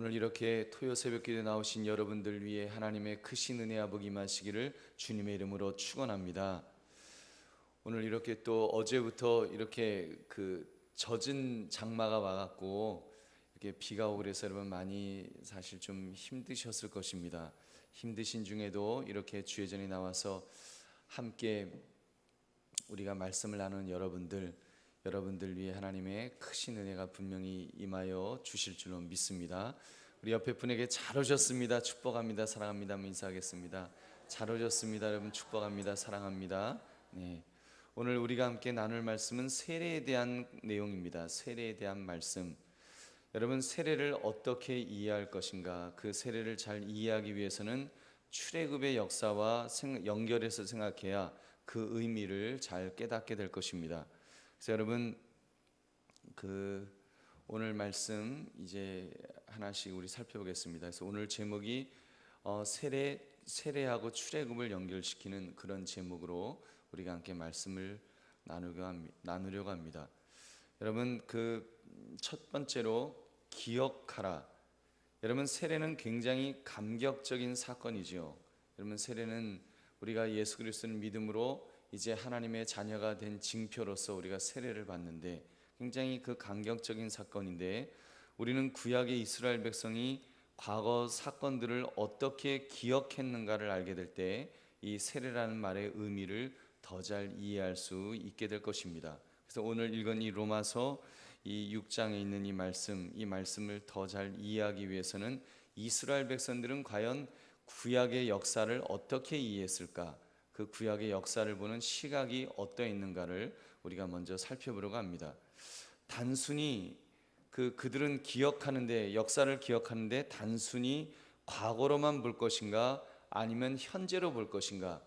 오늘 이렇게 토요 새벽기도에 나오신 여러분들 위해 하나님의 크신 은혜와 복이 임하시기를 주님의 이름으로 축원합니다. 오늘 이렇게 또 어제부터 이렇게 젖은 장마가 와갖고 이렇게 비가 오고 그래서 여러분 많이 사실 좀 힘드셨을 것입니다. 힘드신 중에도 이렇게 주의 전에 나와서 함께 우리가 말씀을 나누는 여러분들 위해 하나님의 크신 은혜가 분명히 임하여 주실 줄로 믿습니다. 우리 옆에 분에게 잘 오셨습니다, 축복합니다, 사랑합니다 한번 인사하겠습니다. 잘 오셨습니다 여러분, 축복합니다, 사랑합니다. 네, 오늘 우리가 함께 나눌 말씀은 세례에 대한 내용입니다. 세례에 대한 말씀. 여러분, 세례를 어떻게 이해할 것인가? 그 세례를 잘 이해하기 위해서는 출애굽의 역사와 연결해서 생각해야 그 의미를 잘 깨닫게 될 것입니다. 그래서 여러분, 오늘 말씀 이제 하나씩 우리 살펴보겠습니다. 그래서 오늘 제목이 세례하고 출애굽을 연결시키는 그런 제목으로 우리가 함께 말씀을 나누려고 합니다. 여러분, 첫 번째로 기억하라. 여러분, 세례는 굉장히 감격적인 사건이죠. 여러분, 세례는 우리가 예수 그리스도를 믿음으로 이제 하나님의 자녀가 된 징표로서 우리가 세례를 받는데 굉장히 감격적인 사건인데, 우리는 구약의 이스라엘 백성이 과거 사건들을 어떻게 기억했는가를 알게 될 때 이 세례라는 말의 의미를 더 잘 이해할 수 있게 될 것입니다. 그래서 오늘 읽은 이 로마서 이 6장에 있는 이 말씀을 더 잘 이해하기 위해서는 이스라엘 백성들은 과연 구약의 역사를 어떻게 이해했을까? 그 구약의 역사를 보는 시각이 어떠 있는가를 우리가 먼저 살펴보려고 합니다. 단순히 그들은 기억하는데, 역사를 기억하는데 단순히 과거로만 볼 것인가 아니면 현재로 볼 것인가,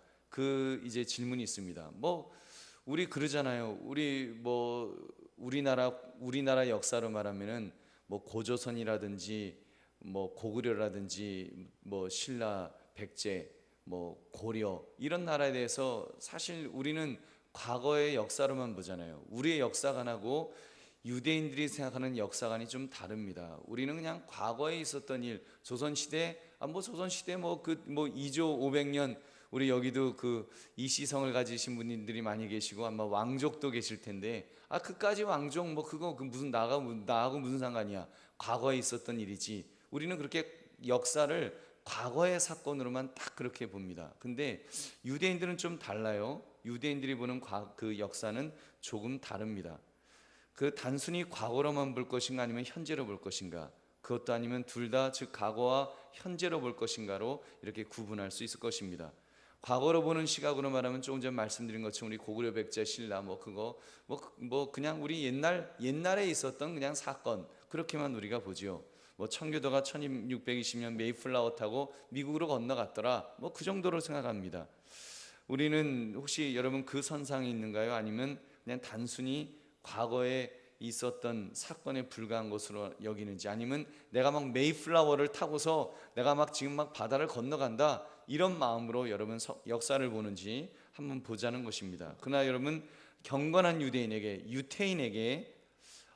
이제 질문이 있습니다. 우리 그러잖아요. 우리나라 역사로 말하면은 고조선이라든지 고구려라든지 신라, 백제, 고려, 이런 나라에 대해서 사실 우리는 과거의 역사로만 보잖아요. 우리의 역사관하고 유대인들이 생각하는 역사관이 좀 다릅니다. 우리는 그냥 과거에 있었던 일, 조선시대, 조선시대 2조 500년, 우리 여기도 이시성을 가지신 분들이 많이 계시고 아마 왕족도 계실 텐데, 그까지 왕족 그거 무슨 나하고 무슨 상관이야? 과거에 있었던 일이지. 우리는 그렇게 역사를 과거의 사건으로만 딱 그렇게 봅니다. 근데 유대인들은 좀 달라요. 유대인들이 보는 그 역사는 조금 다릅니다. 단순히 과거로만 볼 것인가 아니면 현재로 볼 것인가, 그것도 아니면 둘 다, 즉 과거와 현재로 볼 것인가로 이렇게 구분할 수 있을 것입니다. 과거로 보는 시각으로 말하면 조금 전 말씀드린 것처럼 우리 고구려, 백제, 신라 그냥 우리 옛날에 있었던 그냥 사건, 그렇게만 우리가 보지요. 청교도가 1620년 메이플라워 타고 미국으로 건너갔더라, 그 정도로 생각합니다. 우리는 혹시 여러분 그 선상에 있는가요? 아니면 그냥 단순히 과거에 있었던 사건에 불과한 것으로 여기는지, 아니면 내가 메이플라워를 타고서 내가 지금 바다를 건너간다, 이런 마음으로 여러분 역사를 보는지 한번 보자는 것입니다. 그러나 여러분, 경건한 유태인에게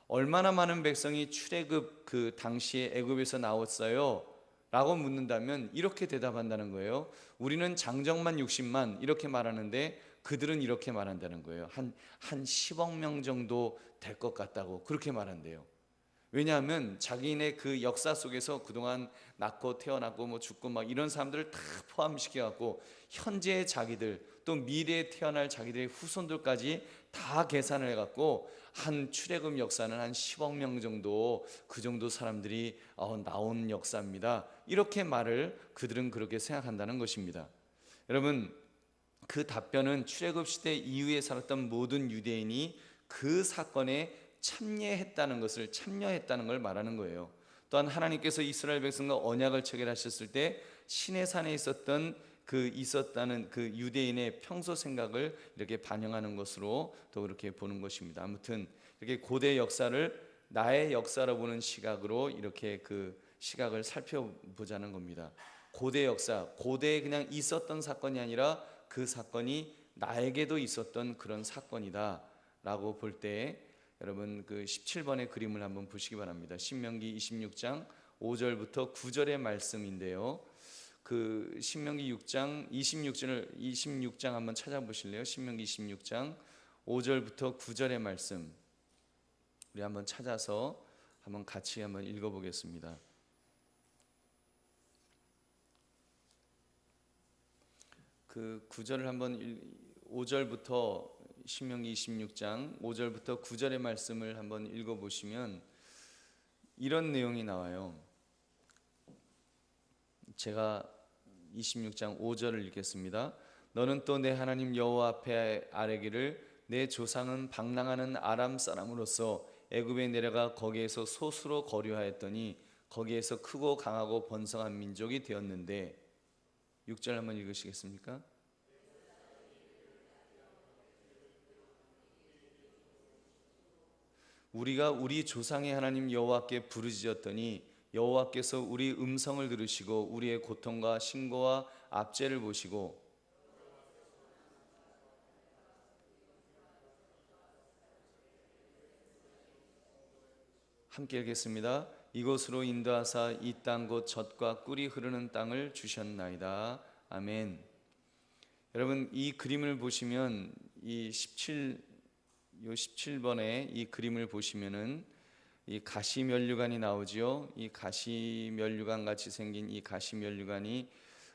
얼마나 많은 백성이 출애굽 당시에 애굽에서 나왔어요? 라고 묻는다면 이렇게 대답한다는 거예요. 우리는 장정만 60만 이렇게 말하는데 그들은 이렇게 말한다는 거예요. 한 10억 명 정도 될 것 같다고 그렇게 말한대요. 왜냐하면 자기네 역사 속에서 그동안 낳고 태어나고 죽고 이런 사람들을 다 포함시켜갖고 현재의 자기들, 또 미래에 태어날 자기들의 후손들까지 다 계산을 해갖고 한 출애굽 역사는 한 10억 명 정도, 그 정도 사람들이 나온 역사입니다, 이렇게 말을 그들은 그렇게 생각한다는 것입니다. 여러분, 그 답변은 출애굽 시대 이후에 살았던 모든 유대인이 그 사건에 참여했다는 걸 말하는 거예요. 또한 하나님께서 이스라엘 백성과 언약을 체결하셨을 때 시내산에 있었다는 유대인의 평소 생각을 이렇게 반영하는 것으로 또 그렇게 보는 것입니다. 아무튼 이렇게 고대 역사를 나의 역사로 보는 시각으로 이렇게 시각을 살펴보자는 겁니다. 고대 역사, 고대에 그냥 있었던 사건이 아니라 그 사건이 나에게도 있었던 그런 사건이다 라고 볼 때, 여러분 17번의 그림을 한번 보시기 바랍니다. 신명기 26장 5절부터 9절의 말씀인데요. 그 신명기 6장 26장 한번 찾아보실래요? 신명기 26장 5절부터 9절의 말씀 우리 한번 찾아서 한번 같이 한번 읽어보겠습니다. 그 9절을 한번 5절부터 신명기 26장 5절부터 9절의 말씀을 한번 읽어보시면 이런 내용이 나와요. 제가 26장 5절을 읽겠습니다. 너는 또 내 하나님 여호와 앞에 아뢰기를 내 조상은 방랑하는 아람 사람으로서 애굽에 내려가 거기에서 소수로 거류하였더니 거기에서 크고 강하고 번성한 민족이 되었는데 6절 한번 읽으시겠습니까? 우리가 우리 조상의 하나님 여호와께 부르짖었더니 여호와께서 우리 음성을 들으시고 우리의 고통과 신고와 압제를 보시고 함께 읽겠습니다. 이곳으로 인도하사 이 땅 곧 젖과 꿀이 흐르는 땅을 주셨나이다. 아멘. 여러분 이 그림을 보시면 이 17번에 이 그림을 보시면은 이 가시면류관이 나오지요. 이 가시면류관 같이 생긴 이 가시면류관이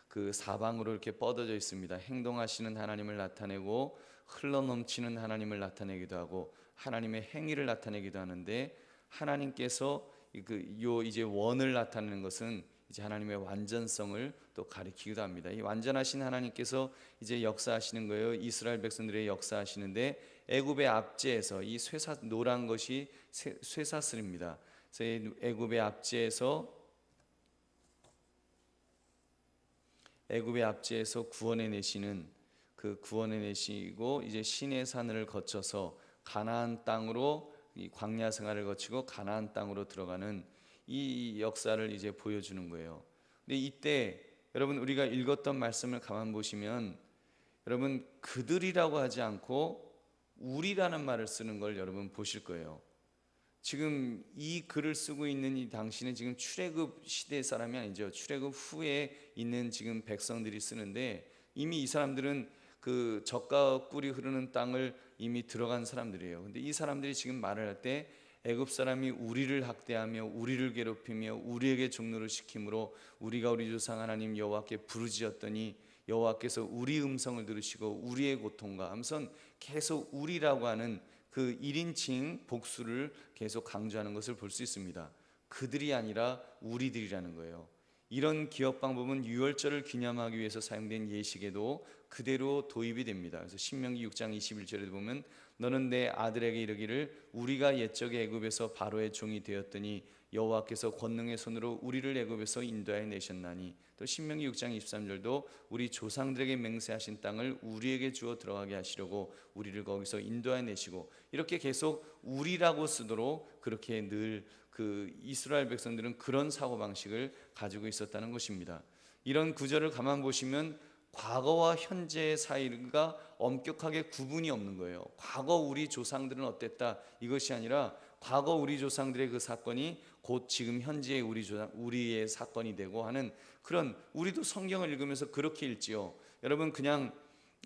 그 사방으로 이렇게 뻗어져 있습니다. 행동하시는 하나님을 나타내고 흘러넘치는 하나님을 나타내기도 하고 하나님의 행위를 나타내기도 하는데 하나님께서 이제 원을 나타내는 것은 이제 하나님의 완전성을 또 가리키기도 합니다. 이 완전하신 하나님께서 이제 역사하시는 거예요. 이스라엘 백성들의 역사하시는데 애굽의 압제에서 이 노란 것이 쇠사슬입니다. 그래서 애굽의 압제에서 구원해 내시는 그 구원해 내시고 이제 시내 산을 거쳐서 가나안 땅으로 이 광야 생활을 거치고 가나안 땅으로 들어가는 이 역사를 이제 보여주는 거예요. 근데 이때 여러분 우리가 읽었던 말씀을 가만 보시면 여러분 그들이라고 하지 않고 우리라는 말을 쓰는 걸 여러분 보실 거예요. 지금 이 글을 쓰고 있는 이 당시는 지금 출애굽 시대 사람이 아니죠. 출애굽 후에 있는 지금 백성들이 쓰는데 이미 이 사람들은 그 젖과 꿀이 흐르는 땅을 이미 들어간 사람들이에요. 근데 이 사람들이 지금 말을 할 때 애굽 사람이 우리를 학대하며 우리를 괴롭히며 우리에게 종노를 시킴으로 우리가 우리 조상 하나님 여호와께 부르짖었더니 여호와께서 우리 음성을 들으시고 우리의 고통과 하면서 계속 우리라고 하는 그 1인칭 복수를 계속 강조하는 것을 볼 수 있습니다. 그들이 아니라 우리들이라는 거예요. 이런 기억 방법은 유월절을 기념하기 위해서 사용된 예식에도 그대로 도입이 됩니다. 그래서 신명기 6장 21절에 보면 너는 내 아들에게 이르기를 우리가 옛적에 애굽에서 바로의 종이 되었더니 여호와께서 권능의 손으로 우리를 애굽에서 인도하여 내셨나니 또 신명기 6장 23절도 우리 조상들에게 맹세하신 땅을 우리에게 주어 들어가게 하시려고 우리를 거기서 인도하여 내시고 이렇게 계속 우리라고 쓰도록 그렇게 늘 그 이스라엘 백성들은 그런 사고방식을 가지고 있었다는 것입니다. 이런 구절을 가만 보시면 과거와 현재의 사이가 엄격하게 구분이 없는 거예요. 과거 우리 조상들은 어땠다 이것이 아니라 과거 우리 조상들의 그 사건이 곧 지금 현재의 우리의 사건이 되고 하는 그런 우리도 성경을 읽으면서 그렇게 읽지요. 여러분 그냥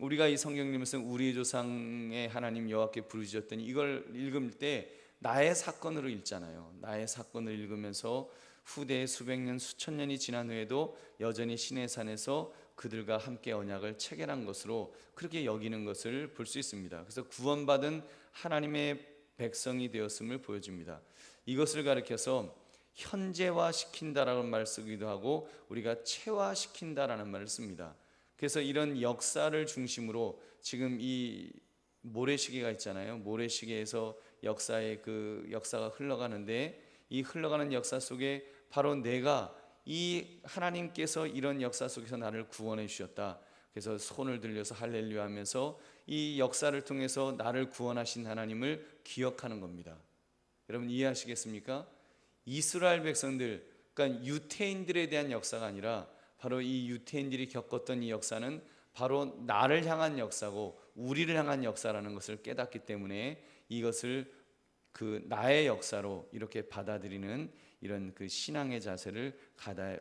우리가 이 성경 읽으면서 우리 조상의 하나님 여호와께 부르짖었더니 이걸 읽을 때 나의 사건으로 읽잖아요. 나의 사건을 읽으면서 후대에 수백 년 수천 년이 지난 후에도 여전히 시내산에서 그들과 함께 언약을 체결한 것으로 그렇게 여기는 것을 볼 수 있습니다. 그래서 구원받은 하나님의 백성이 되었음을 보여줍니다. 이것을 가리켜서 현재화시킨다라는 말을 쓰기도 하고 우리가 체화시킨다라는 말을 씁니다. 그래서 이런 역사를 중심으로 지금 이 모래시계가 있잖아요. 모래시계에서 역사가 흘러가는데 이 흘러가는 역사 속에 바로 내가 이 하나님께서 이런 역사 속에서 나를 구원해 주셨다. 그래서 손을 들려서 할렐루야 하면서 이 역사를 통해서 나를 구원하신 하나님을 기억하는 겁니다. 여러분 이해하시겠습니까? 이스라엘 백성들, 그러니까 유태인들에 대한 역사가 아니라 바로 이 유태인들이 겪었던 이 역사는 바로 나를 향한 역사고 우리를 향한 역사라는 것을 깨닫기 때문에 이것을 그 나의 역사로 이렇게 받아들이는 이런 그 신앙의 자세를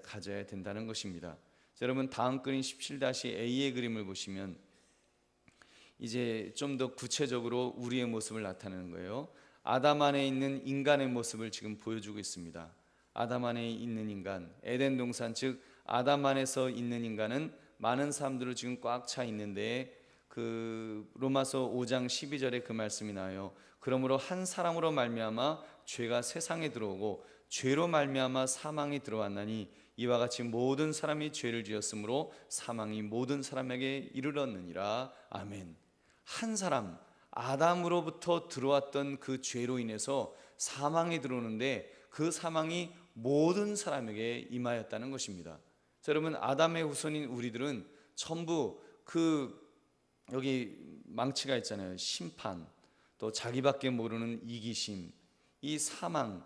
가져야 된다는 것입니다. 자, 여러분 다음 그림 17-A의 그림을 보시면 이제 좀 더 구체적으로 우리의 모습을 나타내는 거예요. 아담 안에 있는 인간의 모습을 지금 보여주고 있습니다. 아담 안에 있는 인간, 에덴 동산, 즉 아담 안에서 있는 인간은 많은 사람들로 지금 꽉 차 있는데, 그 로마서 5장 12절에 그 말씀이 나와요. 그러므로 한 사람으로 말미암아 죄가 세상에 들어오고 죄로 말미암아 사망이 들어왔나니 이와 같이 모든 사람이 죄를 지었으므로 사망이 모든 사람에게 이르렀느니라. 아멘. 한 사람 아담으로부터 들어왔던 그 죄로 인해서 사망이 들어오는데 그 사망이 모든 사람에게 임하였다는 것입니다. 자, 여러분 아담의 후손인 우리들은 전부 그 여기 망치가 있잖아요. 심판, 또 자기밖에 모르는 이기심, 이 사망,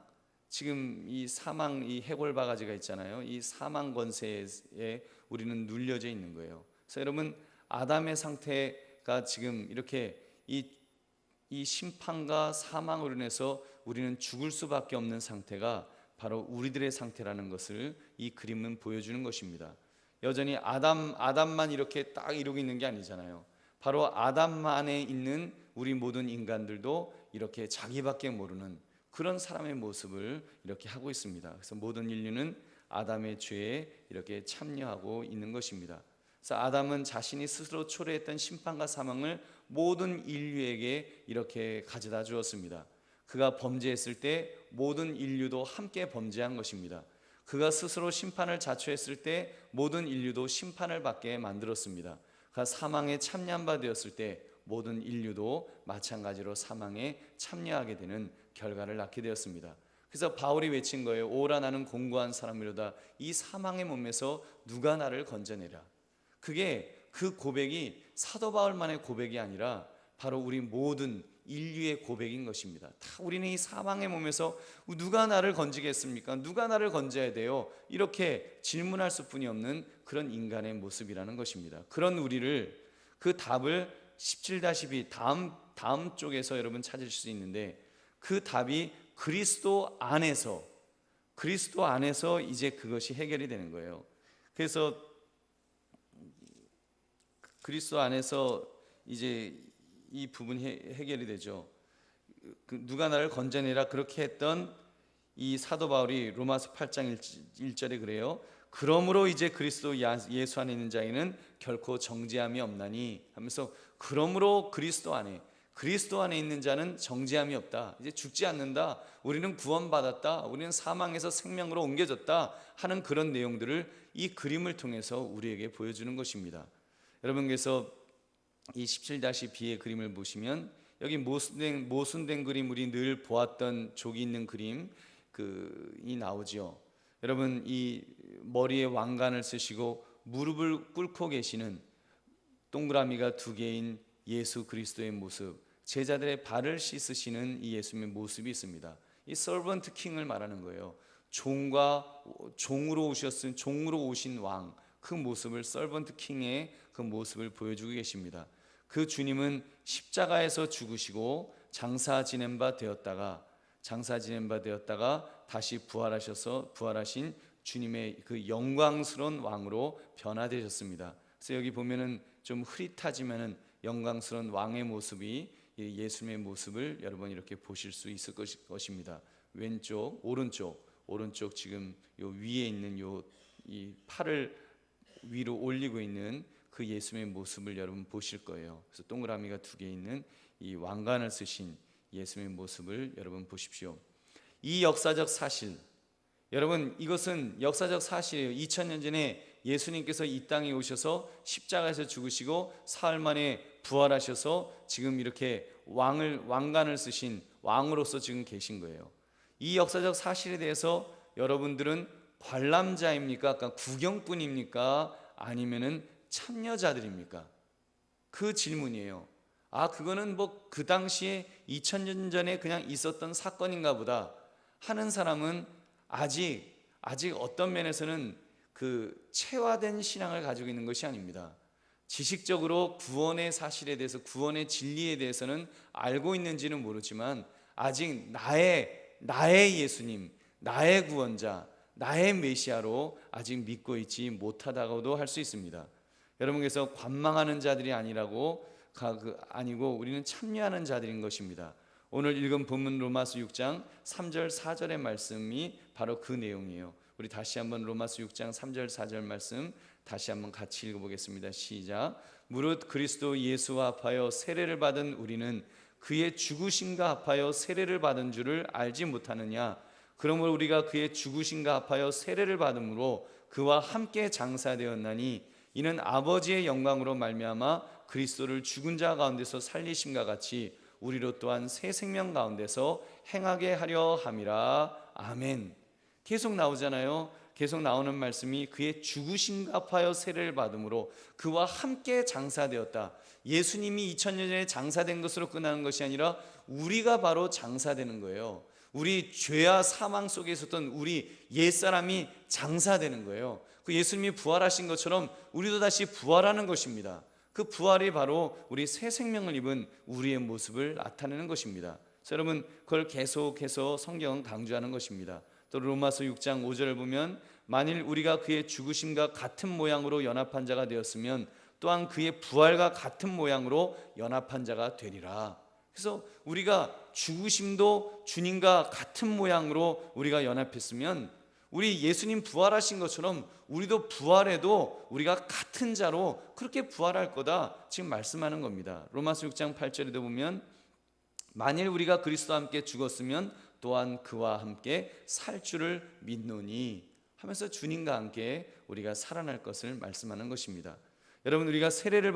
지금 이 사망, 이 해골 바가지가 있잖아요. 이 사망 권세에 우리는 눌려져 있는 거예요. 그래서 여러분 아담의 상태가 지금 이렇게 이 심판과 사망으로 인해서 우리는 죽을 수밖에 없는 상태가 바로 우리들의 상태라는 것을 이 그림은 보여주는 것입니다. 여전히 아담만 이렇게 딱 이러고 있는 게 아니잖아요. 바로 아담 안에 있는 우리 모든 인간들도 이렇게 자기밖에 모르는 그런 사람의 모습을 이렇게 하고 있습니다. 그래서 모든 인류는 아담의 죄에 이렇게 참여하고 있는 것입니다. 그래서 아담은 자신이 스스로 초래했던 심판과 사망을 모든 인류에게 이렇게 가져다 주었습니다. 그가 범죄했을 때 모든 인류도 함께 범죄한 것입니다. 그가 스스로 심판을 자초했을 때 모든 인류도 심판을 받게 만들었습니다. 그가 사망에 참여한 바 되었을 때 모든 인류도 마찬가지로 사망에 참여하게 되는 결과를 낳게 되었습니다. 그래서 바울이 외친 거예요. 오라 나는 공고한 사람이로다. 이 사망의 몸에서 누가 나를 건져내라. 그게 그 고백이 사도 바울만의 고백이 아니라 바로 우리 모든 인류의 고백인 것입니다. 다 우리는 이 사망의 몸에서 누가 나를 건지겠습니까? 누가 나를 건져야 돼요? 이렇게 질문할 수뿐이 없는 그런 인간의 모습이라는 것입니다. 그런 우리를 그 답을 17-B 다음 쪽에서 여러분 찾으실 수 있는데 그 답이 그리스도 안에서 이제 그것이 해결이 되는 거예요. 그래서 그리스도 안에서 이제 이 부분이 해결이 되죠. 누가 나를 건져내라 그렇게 했던 이 사도 바울이 로마서 8장 1절에 그래요. 그러므로 이제 그리스도 예수 안에 있는 자에는 결코 정죄함이 없나니 하면서, 그러므로 그리스도 안에 있는 자는 정죄함이 없다. 이제 죽지 않는다. 우리는 구원받았다. 우리는 사망에서 생명으로 옮겨졌다 하는 그런 내용들을 이 그림을 통해서 우리에게 보여주는 것입니다. 여러분께서 이 17-B의 그림을 보시면 여기 모순된 그림, 우리 늘 보았던 족이 있는 그림 이 나오죠. 여러분 이 머리에 왕관을 쓰시고 무릎을 꿇고 계시는 동그라미가 2개인 예수 그리스도의 모습, 제자들의 발을 씻으시는 이 예수님의 모습이 있습니다. 이 서번트 킹을 말하는 거예요. 종으로 오신 왕, 그 모습을, 서번트 킹의 그 모습을 보여주고 계십니다. 그 주님은 십자가에서 죽으시고 장사 지낸 바 되었다가 다시 부활하신 주님의 그 영광스러운 왕으로 변화되셨습니다. 그래서 여기 보면은 좀 흐릿하지만은 영광스러운 왕의 모습이 예수님의 모습을 여러분 이렇게 보실 수 있을 것입니다. 왼쪽, 오른쪽 지금 요 위에 있는 이 팔을 위로 올리고 있는 그 예수님의 모습을 여러분 보실 거예요. 그래서 동그라미가 2개 있는 이 왕관을 쓰신 예수님의 모습을 여러분 보십시오. 이 역사적 사실, 여러분 이것은 역사적 사실이에요. 2000년 전에 예수님께서 이 땅에 오셔서 십자가에서 죽으시고 사흘 만에 부활하셔서 지금 이렇게 왕관을 쓰신 왕으로서 지금 계신 거예요. 이 역사적 사실에 대해서 여러분들은 관람자입니까? 그러니까 구경꾼입니까? 아니면은 참여자들입니까? 그 질문이에요. 그거는 뭐 그 당시에 2000년 전에 그냥 있었던 사건인가 보다 하는 사람은 아직 어떤 면에서는 그 체화된 신앙을 가지고 있는 것이 아닙니다. 지식적으로 구원의 사실에 대해서, 구원의 진리에 대해서는 알고 있는지는 모르지만 아직 나의 예수님, 나의 구원자, 나의 메시아로 아직 믿고 있지 못하다고도 할 수 있습니다. 여러분께서 관망하는 자들이 아니고 우리는 참여하는 자들인 것입니다. 오늘 읽은 본문 로마서 6장 3절 4절의 말씀이 바로 그 내용이에요. 우리 다시 한번 로마서 6장 3절 4절 말씀 다시 한번 같이 읽어보겠습니다. 시작. 무릇 그리스도 예수와 합하여 세례를 받은 우리는 그의 죽으심과 합하여 세례를 받은 줄을 알지 못하느냐. 그러므로 우리가 그의 죽으심과 합하여 세례를 받음으로 그와 함께 장사되었나니 이는 아버지의 영광으로 말미암아 그리스도를 죽은 자 가운데서 살리심과 같이 우리로 또한 새 생명 가운데서 행하게 하려 함이라. 아멘. 계속 나오잖아요. 계속 나오는 말씀이 그의 죽으심과 합하여 세례를 받음으로 그와 함께 장사되었다. 예수님이 2000년 전에 장사된 것으로 끝나는 것이 아니라 우리가 바로 장사되는 거예요. 우리 죄와 사망 속에 있었던 우리 옛사람이 장사되는 거예요. 그 예수님이 부활하신 것처럼 우리도 다시 부활하는 것입니다. 그 부활이 바로 우리 새 생명을 입은 우리의 모습을 나타내는 것입니다. 그래서 여러분 그걸 계속해서 성경은 강조하는 것입니다. 또 로마서 6장 5절을 보면 만일 우리가 그의 죽으심과 같은 모양으로 연합한 자가 되었으면 또한 그의 부활과 같은 모양으로 연합한 자가 되리라. 그래서 우리가 죽으심도 주님과 같은 모양으로 우리가 연합했으면 우리 예수님 부활하신 것처럼 우리도 부활해도 우리가 같은 자로 그렇게 부활할 거다 지금 말씀하는 겁니다. 로마서 6장 8절에도 보면 만일 우리가 그리스도와 함께 죽었으면 또한 그와 함께 살 줄을 믿노니 하면서 주님과 함께 우리가 살아날 것을 말씀하는 것입니다. 여러분 우리가 세례를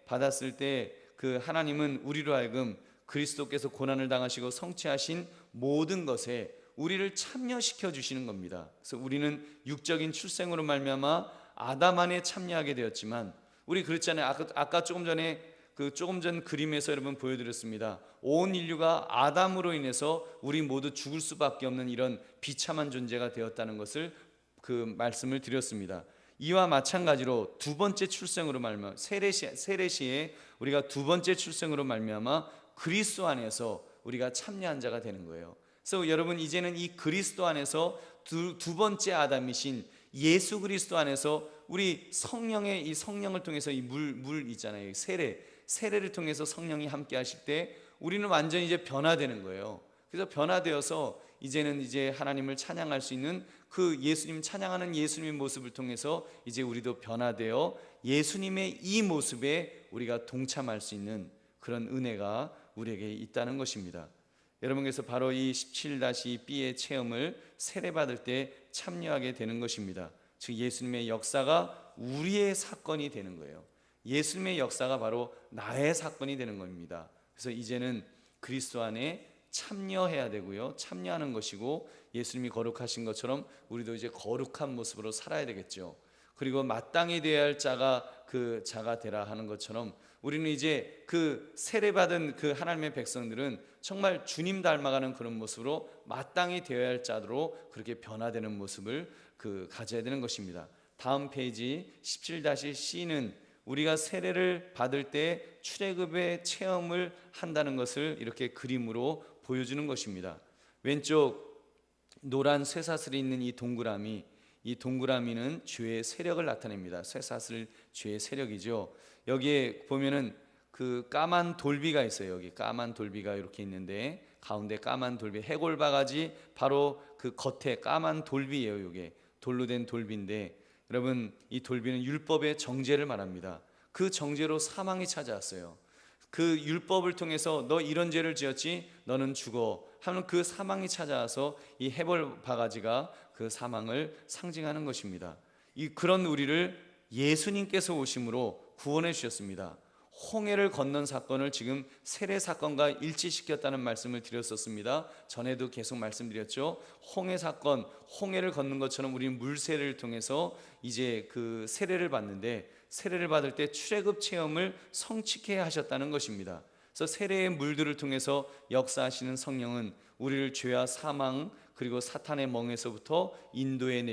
받았을 때 그 하나님은 우리로 하여금 그리스도께서 고난을 당하시고 성취하신 모든 것에 우리를 참여시켜 주시는 겁니다. 그래서 우리는 육적인 출생으로 말미암아 아담 안에 참여하게 되었지만 우리 그랬잖아요. 아까 조금 전 그림에서 여러분 보여드렸습니다. 온 인류가 아담으로 인해서 우리 모두 죽을 수밖에 없는 이런 비참한 존재가 되었다는 것을 그 말씀을 드렸습니다. 이와 마찬가지로 두 번째 출생으로 말미암아 세례 시에 우리가 두 번째 출생으로 말미암아 그리스도 안에서 우리가 참여한 자가 되는 거예요. 그래서 여러분 이제는 이 그리스도 안에서 두 번째 아담이신 예수 그리스도 안에서 우리 성령의 이 성령을 통해서 이 물 있잖아요. 세례를 통해서 성령이 함께 하실 때 우리는 완전히 이제 변화되는 거예요. 그래서 변화되어서 이제는 하나님을 찬양할 수 있는 그 예수님 찬양하는 예수님의 모습을 통해서 이제 우리도 변화되어 예수님의 이 모습에 우리가 동참할 수 있는 그런 은혜가 우리에게 있다는 것입니다. 여러분께서 바로 이 17-B의 체험을 세례받을 때 참여하게 되는 것입니다. 즉 예수님의 역사가 우리의 사건이 되는 거예요. 예수님의 역사가 바로 나의 사건이 되는 겁니다. 그래서 이제는 그리스도 안에 참여해야 되고요. 참여하는 것이고 예수님이 거룩하신 것처럼 우리도 이제 거룩한 모습으로 살아야 되겠죠. 그리고 마땅히 되어야 할 자가 그 자가 되라 하는 것처럼 우리는 이제 그 세례받은 그 하나님의 백성들은 정말 주님 닮아가는 그런 모습으로 마땅히 되어야 할 자로 그렇게 변화되는 모습을 가져야 되는 것입니다. 다음 페이지 17-C는 우리가 세례를 받을 때 출애굽의 체험을 한다는 것을 이렇게 그림으로 보여주는 것입니다. 왼쪽 노란 쇠사슬이 있는 이 동그라미는 죄의 세력을 나타냅니다. 쇠사슬 죄의 세력이죠. 여기에 보면은 그 까만 돌비가 있어요. 여기 까만 돌비가 이렇게 있는데 가운데 까만 돌비 해골 바가지 바로 그 겉에 까만 돌비예요. 이게 돌로 된 돌비인데 여러분 이 돌비는 율법의 정죄를 말합니다. 그 정죄로 사망이 찾아왔어요. 그 율법을 통해서 너 이런 죄를 지었지 너는 죽어 하는 그 사망이 찾아와서 이 해골 바가지가 그 사망을 상징하는 것입니다. 그런 우리를 예수님께서 오심으로 구원해 주셨습니다. 홍해를 건넌 사건을 지금 세례 사건과 일치시켰다는 말씀을 드렸었습니다. 전에도 계속 말씀드렸죠. 홍해 사건, 홍해를 걷는 것처럼 우리는 물세례를 통해서 이제 그 세례를 받는데 세례를 받을 때 출애굽 체험을 성취케 하셨다는 것입니다. 그래서 세례의 물들을 통해서 역사하시는 성령은 우리를 죄와 사망 그리고 사탄의 멍에서부터 인도해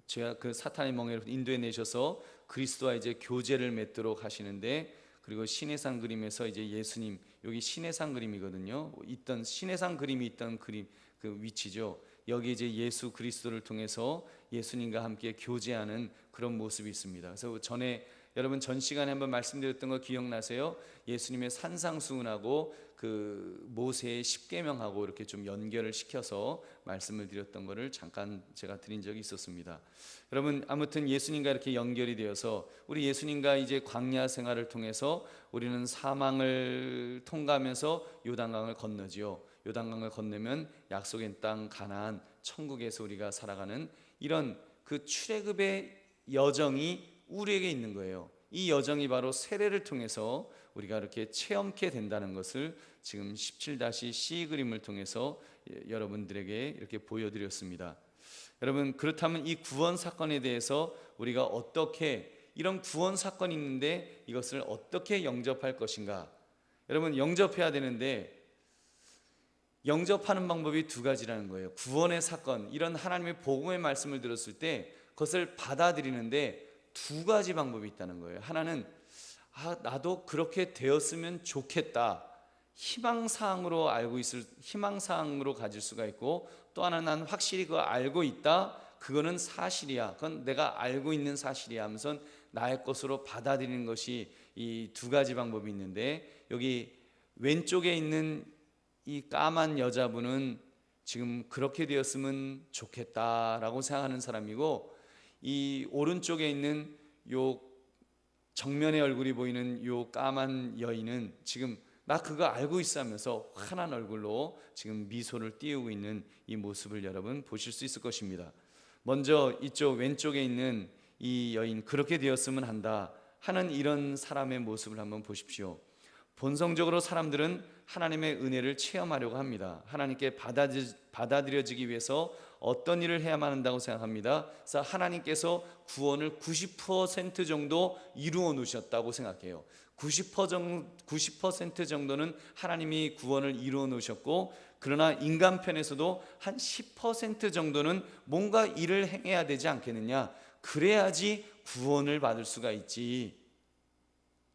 죄와 그 사탄의 멍에로 인도해 내셔서 그리스도와 이제 교제를 맺도록 하시는데 그리고 신의 산 그림에서 이제 예수님 여기 시내산 그림이거든요. 있던 시내산 그림이 있던 그림 그 위치죠. 여기 이제 예수 그리스도를 통해서 예수님과 함께 교제하는 그런 모습이 있습니다. 그래서 전에 여러분 전 시간에 한번 말씀드렸던 거 기억나세요? 예수님의 산상수훈하고 그 모세의 십계명하고 이렇게 좀 연결을 시켜서 말씀을 드렸던 거를 잠깐 제가 드린 적이 있었습니다. 여러분 아무튼 예수님과 이렇게 연결이 되어서 우리 예수님과 이제 광야 생활을 통해서 우리는 사망을 통과하면서 요단강을 건너지요. 요단강을 건너면 약속의 땅 가나안 천국에서 우리가 살아가는 이런 그 출애굽의 여정이 우리에게 있는 거예요. 이 여정이 바로 세례를 통해서 우리가 이렇게 체험케 된다는 것을 지금 17-C 그림을 통해서 여러분들에게 이렇게 보여드렸습니다. 여러분 그렇다면 이 구원 사건에 대해서 우리가 어떻게 이런 구원 사건이 있는데 이것을 어떻게 영접할 것인가? 여러분 영접해야 되는데 영접하는 방법이 두 가지라는 거예요. 구원의 사건, 이런 하나님의 복음의 말씀을 들었을 때 그것을 받아들이는데 두 가지 방법이 있다는 거예요. 하나는 나도 그렇게 되었으면 좋겠다. 희망사항으로 희망사항으로 가질 수가 있고, 또 하나는 난 확실히 그거 알고 있다. 그거는 사실이야. 그건 내가 알고 있는 사실이야 하면서 나의 것으로 받아들이는 것이 이 두 가지 방법이 있는데, 여기 왼쪽에 있는 이 까만 여자분은 지금 그렇게 되었으면 좋겠다라고 생각하는 사람이고, 이 오른쪽에 있는 요 정면의 얼굴이 보이는 요 까만 여인은 지금 나 그거 알고 있어 하면서 환한 얼굴로 지금 미소를 띄우고 있는 이 모습을 여러분 보실 수 있을 것입니다. 먼저 이쪽 왼쪽에 있는 이 여인, 그렇게 되었으면 한다 하는 이런 사람의 모습을 한번 보십시오. 본성적으로 사람들은 하나님의 은혜를 체험하려고 합니다. 하나님께 받아들여지기 위해서 어떤 일을 해야만 한다고 생각합니다. 그래서 하나님께서 구원을 90% 정도 이루어 놓으셨다고 생각해요. 90% 정도는 하나님이 구원을 이루어 놓으셨고, 그러나 인간 편에서도 한 10% 정도는 뭔가 일을 행해야 되지 않겠느냐, 그래야지 구원을 받을 수가 있지,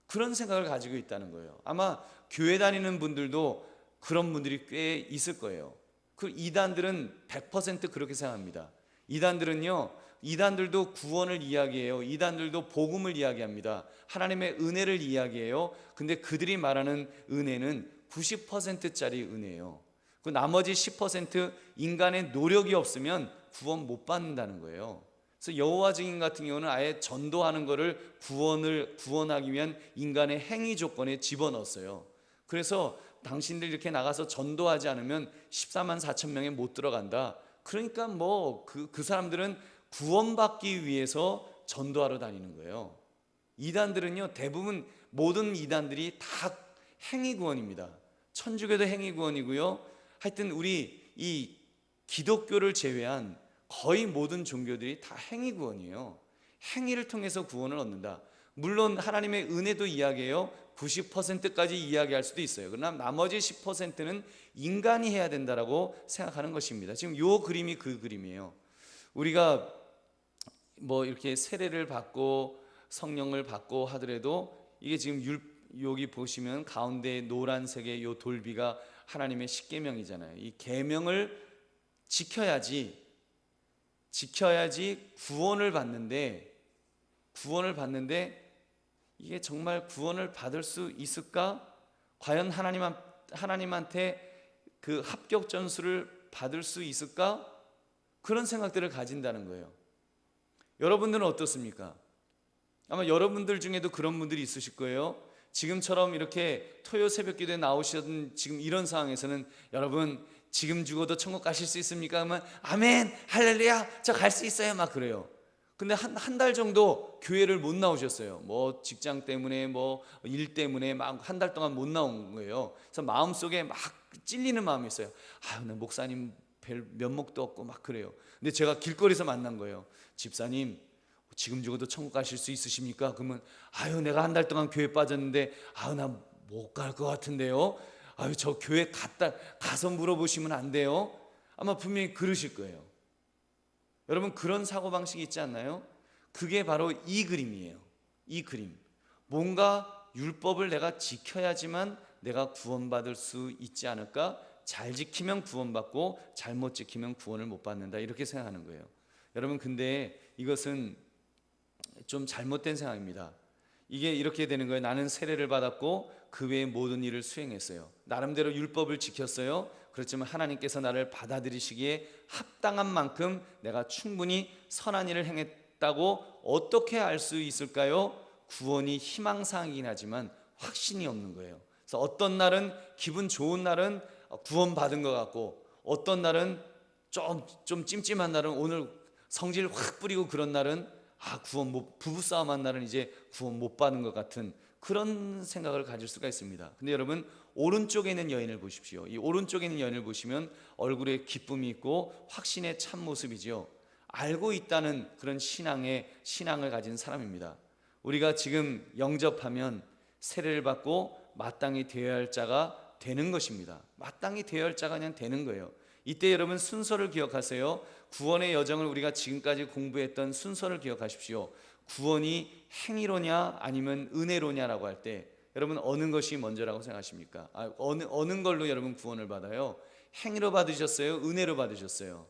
그런 생각을 가지고 있다는 거예요. 아마 교회 다니는 분들도 그런 분들이 꽤 있을 거예요. 그 이단들은 100% 그렇게 생각합니다. 이단들도 구원을 이야기해요. 이단들도 복음을 이야기합니다. 하나님의 은혜를 이야기해요. 근데 그들이 말하는 은혜는 90%짜리 은혜예요. 그 나머지 10% 인간의 노력이 없으면 구원 못 받는다는 거예요. 그래서 여호와 증인 같은 경우는 아예 전도하는 것을 구원하기 위한 인간의 행위 조건에 집어넣었어요. 그래서 당신들 이렇게 나가서 전도하지 않으면 14만 4천 명에 못 들어간다. 그러니까 그 사람들은 구원받기 위해서 전도하러 다니는 거예요. 이단들은요, 대부분 모든 이단들이 다 행위 구원입니다. 천주교도 행위 구원이고요. 하여튼 우리 이 기독교를 제외한 거의 모든 종교들이 다 행위 구원이에요. 행위를 통해서 구원을 얻는다. 물론 하나님의 은혜도 이야기해요. 90%까지 이야기할 수도 있어요. 그러나 나머지 10%는 인간이 해야 된다라고 생각하는 것입니다. 지금 요 그림이 그 그림이에요. 우리가 이렇게 세례를 받고 성령을 받고 하더라도 이게 지금 여기 보시면 가운데 노란색의 요 돌비가 하나님의 십계명이잖아요. 이 계명을 지켜야지 구원을 받는데 이게 정말 구원을 받을 수 있을까? 과연 하나님한테 그 합격 점수를 받을 수 있을까? 그런 생각들을 가진다는 거예요. 여러분들은 어떻습니까? 아마 여러분들 중에도 그런 분들이 있으실 거예요. 지금처럼 이렇게 토요 새벽 기도에 나오시던 지금 이런 상황에서는 여러분 지금 죽어도 천국 가실 수 있습니까? 그러면 아멘 할렐루야 저 갈 수 있어요 막 그래요. 근데 한 달 정도 교회를 못 나오셨어요. 직장 때문에 일 때문에 막 한 달 동안 못 나온 거예요. 그래서 마음속에 막 찔리는 마음이 있어요. 나 목사님 별 면목도 없고 막 그래요. 근데 제가 길거리에서 만난 거예요. 집사님 지금 죽어도 천국 가실 수 있으십니까? 그러면 내가 한 달 동안 교회 빠졌는데 나 못 갈 것 같은데요. 저 교회 가서 물어보시면 안 돼요. 아마 분명히 그러실 거예요. 여러분 그런 사고방식이 있지 않나요? 그게 바로 이 그림이에요. 이 그림. 뭔가 율법을 내가 지켜야지만 내가 구원받을 수 있지 않을까? 잘 지키면 구원받고 잘못 지키면 구원을 못 받는다, 이렇게 생각하는 거예요. 여러분, 근데 이것은 좀 잘못된 생각입니다. 이게 이렇게 되는 거예요. 나는 세례를 받았고 그 외의 모든 일을 수행했어요. 나름대로 율법을 지켰어요. 그렇지만 하나님께서 나를 받아들이시기에 합당한 만큼 내가 충분히 선한 일을 행했다고 어떻게 알 수 있을까요? 구원이 희망사항이긴 하지만 확신이 없는 거예요. 그래서 어떤 날은, 기분 좋은 날은 구원받은 것 같고, 어떤 날은 좀 찜찜한 날은, 오늘 성질 확 뿌리고 그런 날은 구원 못, 부부싸움한 날은 이제 구원 못 받은 것 같은 그런 생각을 가질 수가 있습니다. 근데 여러분, 오른쪽에 있는 여인을 보십시오. 이 오른쪽에 있는 여인을 보시면 얼굴에 기쁨이 있고 확신의 참모습이죠. 알고 있다는 그런 신앙을 가진 사람입니다. 우리가 지금 영접하면 세례를 받고 마땅히 되어야 할 자가 되는 것입니다. 마땅히 되어야 할 자가 그냥 되는 거예요. 이때 여러분, 순서를 기억하세요. 구원의 여정을 우리가 지금까지 공부했던 순서를 기억하십시오. 구원이 행위로냐 아니면 은혜로냐라고 할 때 여러분, 어느 것이 먼저라고 생각하십니까? 어느 걸로 여러분 구원을 받아요? 행위로 받으셨어요? 은혜로 받으셨어요?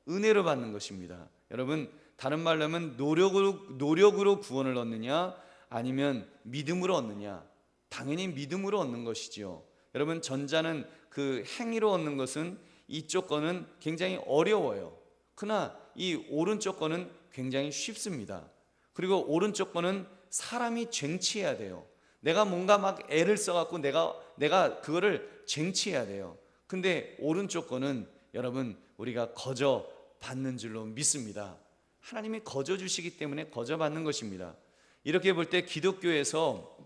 은혜로 받는 것입니다. 여러분, 다른 말로 하면 노력으로 구원을 얻느냐 아니면 믿음으로 얻느냐? 당연히 믿음으로 얻는 것이지요. 여러분, 전자는 그 행위로 얻는 것은 이쪽 거는 굉장히 어려워요. 그러나 이 오른쪽 거는 굉장히 쉽습니다. 그리고 오른쪽 거는 사람이 쟁취해야 돼요. 내가 뭔가 막 애를 써갖고 내가 그거를 쟁취해야 돼요. 근데 오른쪽 거는 여러분, 우리가 거저 받는 줄로 믿습니다. 하나님이 거저 주시기 때문에 거저 받는 것입니다. 이렇게 볼 때 기독교에서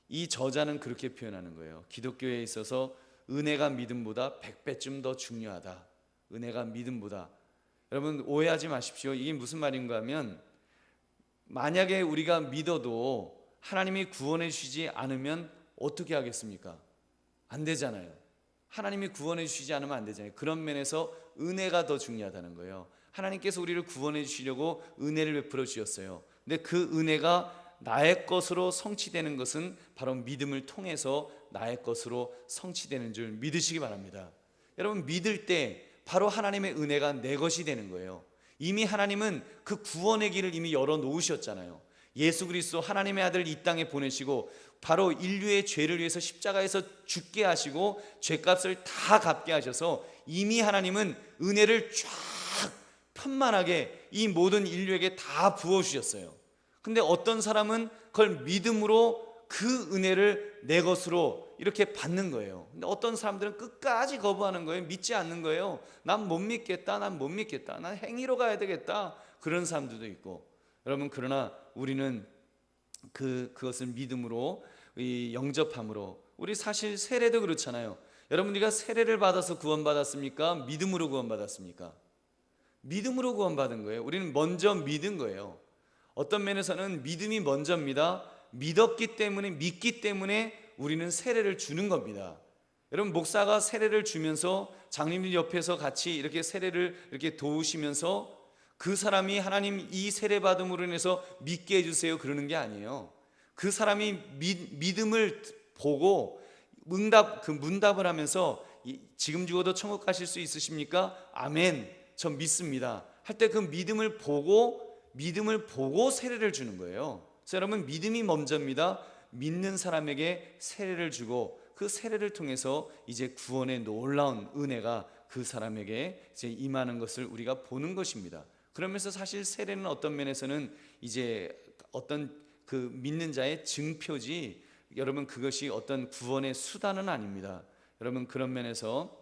이 저자는 그렇게 표현하는 거예요. 기독교에 있어서 은혜가 믿음보다 100배쯤 더 중요하다. 은혜가 믿음보다. 여러분, 오해하지 마십시오. 이게 무슨 말인가 하면, 만약에 우리가 믿어도 하나님이 구원해 주시지 않으면 어떻게 하겠습니까? 안 되잖아요. 하나님이 구원해 주시지 않으면 안 되잖아요. 그런 면에서 은혜가 더 중요하다는 거예요. 하나님께서 우리를 구원해 주시려고 은혜를 베풀어 주셨어요. 근데 그 은혜가 나의 것으로 성취되는 것은 바로 믿음을 통해서 나의 것으로 성취되는 줄 믿으시기 바랍니다. 여러분, 믿을 때 바로 하나님의 은혜가 내 것이 되는 거예요. 이미 하나님은 그 구원의 길을 이미 열어 놓으셨잖아요. 예수 그리스도 하나님의 아들 이 땅에 보내시고 바로 인류의 죄를 위해서 십자가에서 죽게 하시고 죄값을 다 갚게 하셔서 이미 하나님은 은혜를 쫙 편만하게 이 모든 인류에게 다 부어주셨어요. 근데 어떤 사람은 그걸 믿음으로 그 은혜를 내 것으로 이렇게 받는 거예요. 근데 어떤 사람들은 끝까지 거부하는 거예요. 믿지 않는 거예요. 난 못 믿겠다. 난 행위로 가야 되겠다. 그런 사람들도 있고. 여러분, 그러나 우리는 그것을 믿음으로, 이 영접함으로. 우리 사실 세례도 그렇잖아요. 여러분, 우리가 세례를 받아서 구원받았습니까? 믿음으로 구원받았습니까? 믿음으로 구원받은 거예요. 우리는 먼저 믿은 거예요. 어떤 면에서는 믿음이 먼저입니다. 믿기 때문에 우리는 세례를 주는 겁니다. 여러분, 목사가 세례를 주면서 장님들 옆에서 같이 이렇게 세례를 이렇게 도우시면서 그 사람이 하나님 이 세례 받음으로 인해서 믿게 해주세요 그러는 게 아니에요. 그 사람이 믿음을 보고 문답을 하면서 지금 죽어도 천국 가실 수 있으십니까? 아멘, 저 믿습니다 할 때 그 믿음을 보고 세례를 주는 거예요. 그래서 여러분, 믿음이 먼저입니다. 믿는 사람에게 세례를 주고 그 세례를 통해서 이제 구원의 놀라운 은혜가 그 사람에게 이제 임하는 것을 우리가 보는 것입니다. 그러면서 사실 세례는 어떤 면에서는 이제 어떤 그 믿는 자의 증표지, 여러분, 그것이 어떤 구원의 수단은 아닙니다. 여러분, 그런 면에서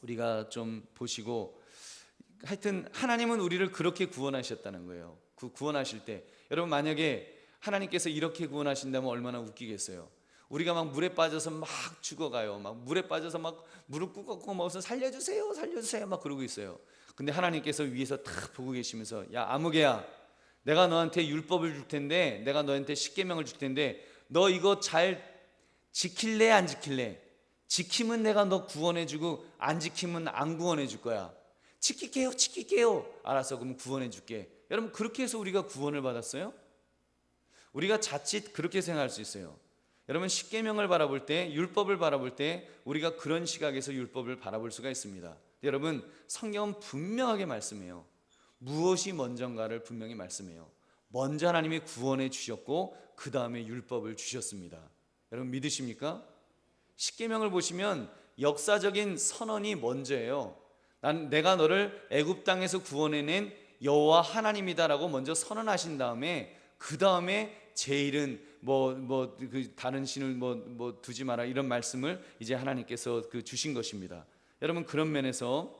우리가 좀 보시고, 하여튼 하나님은 우리를 그렇게 구원하셨다는 거예요. 그 구원하실 때 여러분, 만약에 하나님께서 이렇게 구원하신다면 얼마나 웃기겠어요. 우리가 막 물에 빠져서 막 죽어가요. 막 물에 빠져서 막 무릎 꿇고 먹어서 살려주세요 막 그러고 있어요. 근데 하나님께서 위에서 딱 보고 계시면서, 야 아무개야, 내가 너한테 율법을 줄 텐데, 내가 너한테 십계명을 줄 텐데 너 이거 잘 지킬래 안 지킬래? 지키면 내가 너 구원해주고 안 지키면 안 구원해줄 거야. 지킬게요. 알았어, 그럼 구원해줄게. 여러분, 그렇게 해서 우리가 구원을 받았어요? 우리가 자칫 그렇게 생각할 수 있어요. 여러분 십계명을 바라볼 때, 율법을 바라볼 때 우리가 그런 시각에서 율법을 바라볼 수가 있습니다. 여러분 성경은 분명하게 말씀해요. 무엇이 먼저인가를 분명히 말씀해요. 먼저 하나님이 구원해 주셨고 그 다음에 율법을 주셨습니다. 여러분 믿으십니까? 십계명을 보시면 역사적인 선언이 먼저예요. 내가 너를 애굽 땅에서 구원해낸 여호와 하나님이다라고 먼저 선언하신 다음에 그 다음에 제일은 그 다른 신을 두지 마라 이런 말씀을 이제 하나님께서 주신 것입니다. 여러분 그런 면에서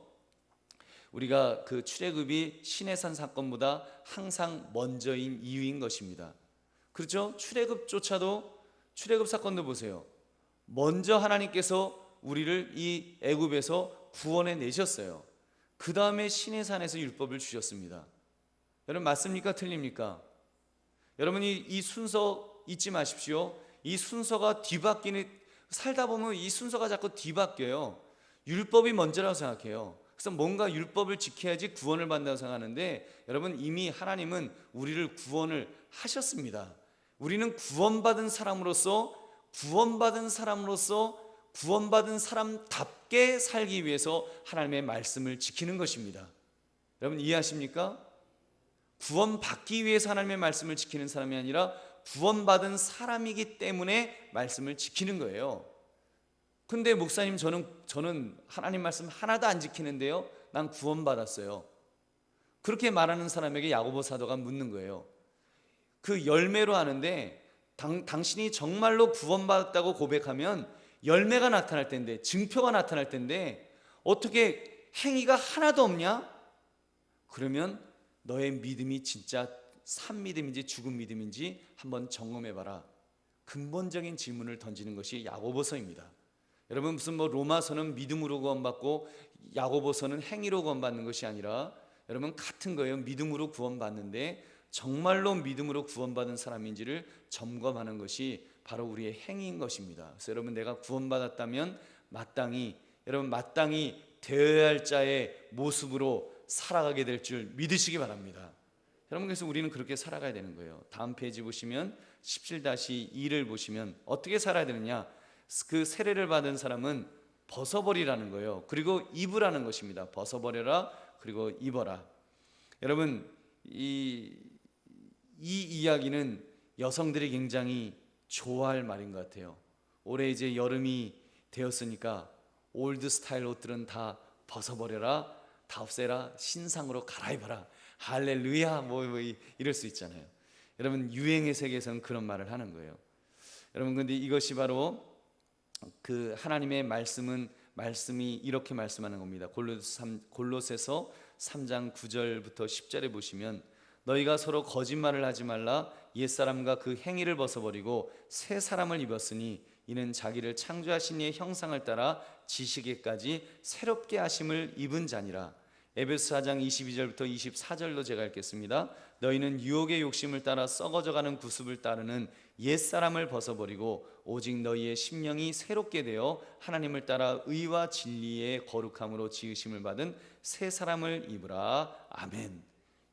우리가 그 출애굽이 시내산 사건보다 항상 먼저인 이유인 것입니다. 그렇죠? 출애굽 사건도 보세요. 먼저 하나님께서 우리를 이 애굽에서 구원해 내셨어요. 그 다음에 시내산에서 율법을 주셨습니다. 여러분 맞습니까? 틀립니까? 여러분이 이 순서 잊지 마십시오. 이 순서가 뒤바뀌는, 살다 보면 이 순서가 자꾸 뒤바뀌어요. 율법이 먼저라고 생각해요. 그래서 뭔가 율법을 지켜야지 구원을 받는다고 생각하는데, 여러분 이미 하나님은 우리를 구원을 하셨습니다. 우리는 구원받은 사람답게 살기 위해서 하나님의 말씀을 지키는 것입니다. 여러분 이해하십니까? 구원받기 위해서 하나님의 말씀을 지키는 사람이 아니라 구원받은 사람이기 때문에 말씀을 지키는 거예요. 근데 목사님 저는 하나님 말씀 하나도 안 지키는데요, 난 구원받았어요. 그렇게 말하는 사람에게 야고보 사도가 묻는 거예요. 그 열매로 아는데 당신이 정말로 구원받았다고 고백하면 열매가 나타날 텐데, 증표가 나타날 텐데 어떻게 행위가 하나도 없냐? 그러면 너의 믿음이 진짜 산 믿음인지 죽은 믿음인지 한번 점검해봐라. 근본적인 질문을 던지는 것이 야고보서입니다. 여러분 무슨 로마서는 믿음으로 구원받고 야고보서는 행위로 구원받는 것이 아니라 여러분 같은 거예요. 믿음으로 구원받는데 정말로 믿음으로 구원받은 사람인지를 점검하는 것이 바로 우리의 행위인 것입니다. 그래서 여러분 내가 구원받았다면 마땅히 되어야 할 자의 모습으로 살아가게 될 줄 믿으시기 바랍니다. 여러분 그래서 우리는 그렇게 살아가야 되는 거예요. 다음 페이지 보시면 17-2를 보시면 어떻게 살아야 되느냐, 그 세례를 받은 사람은 벗어버리라는 거예요. 그리고 입으라는 것입니다. 벗어버려라, 그리고 입어라. 여러분 이 이야기는 여성들이 굉장히 좋아할 말인 것 같아요. 올해 이제 여름이 되었으니까 올드 스타일 옷들은 다 벗어버려라, 다 없애라, 신상으로 갈아입어라, 할렐루야 이럴 수 있잖아요. 여러분 유행의 세계에서는 그런 말을 하는 거예요. 여러분 근데 이것이 바로 그 하나님의 말씀이 이렇게 말씀하는 겁니다. 골로새서 3장 9절부터 10절에 보시면 너희가 서로 거짓말을 하지 말라. 옛사람과 그 행위를 벗어버리고 새 사람을 입었으니 이는 자기를 창조하신 이의 형상을 따라 지식에까지 새롭게 하심을 입은 자니라. 에베소 4장 22절부터 24절로 제가 읽겠습니다. 너희는 유혹의 욕심을 따라 썩어져가는 구습을 따르는 옛사람을 벗어버리고 오직 너희의 심령이 새롭게 되어 하나님을 따라 의와 진리의 거룩함으로 지으심을 받은 새 사람을 입으라. 아멘.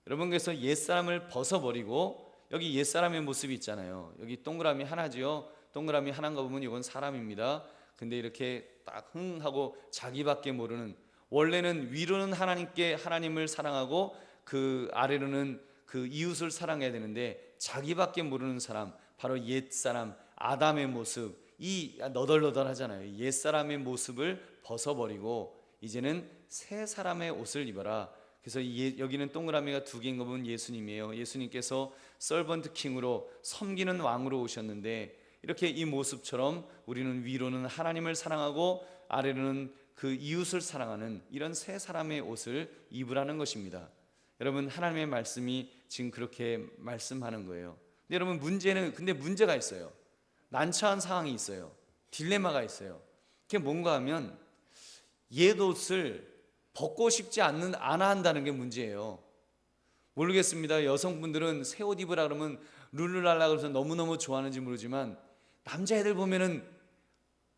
여러분 그래서 옛사람을 벗어버리고, 여기 옛사람의 모습이 있잖아요. 여기 동그라미 하나지요. 동그라미 하나인 거 보면 이건 사람입니다. 근데 이렇게 딱 하고 자기밖에 모르는, 원래는 위로는 하나님을 사랑하고 그 아래로는 그 이웃을 사랑해야 되는데 자기밖에 모르는 사람, 바로 옛사람 아담의 모습, 이 너덜너덜하잖아요. 옛사람의 모습을 벗어버리고 이제는 새 사람의 옷을 입어라. 그래서 여기는 동그라미가 두 개인 거 보면 예수님이에요. 예수님께서 서번트 킹으로 섬기는 왕으로 오셨는데 이렇게 이 모습처럼 우리는 위로는 하나님을 사랑하고 아래로는 그 이웃을 사랑하는 이런 새 사람의 옷을 입으라는 것입니다. 여러분 하나님의 말씀이 지금 그렇게 말씀하는 거예요. 근데 여러분 문제가 있어요. 난처한 상황이 있어요. 딜레마가 있어요. 그게 뭔가 하면 옛 옷을 벗고 싶지 않아 한다는 게 문제예요. 모르겠습니다. 여성분들은 새 옷 입으라 그러면 룰루랄라 그래서 너무너무 좋아하는지 모르지만 남자애들 보면은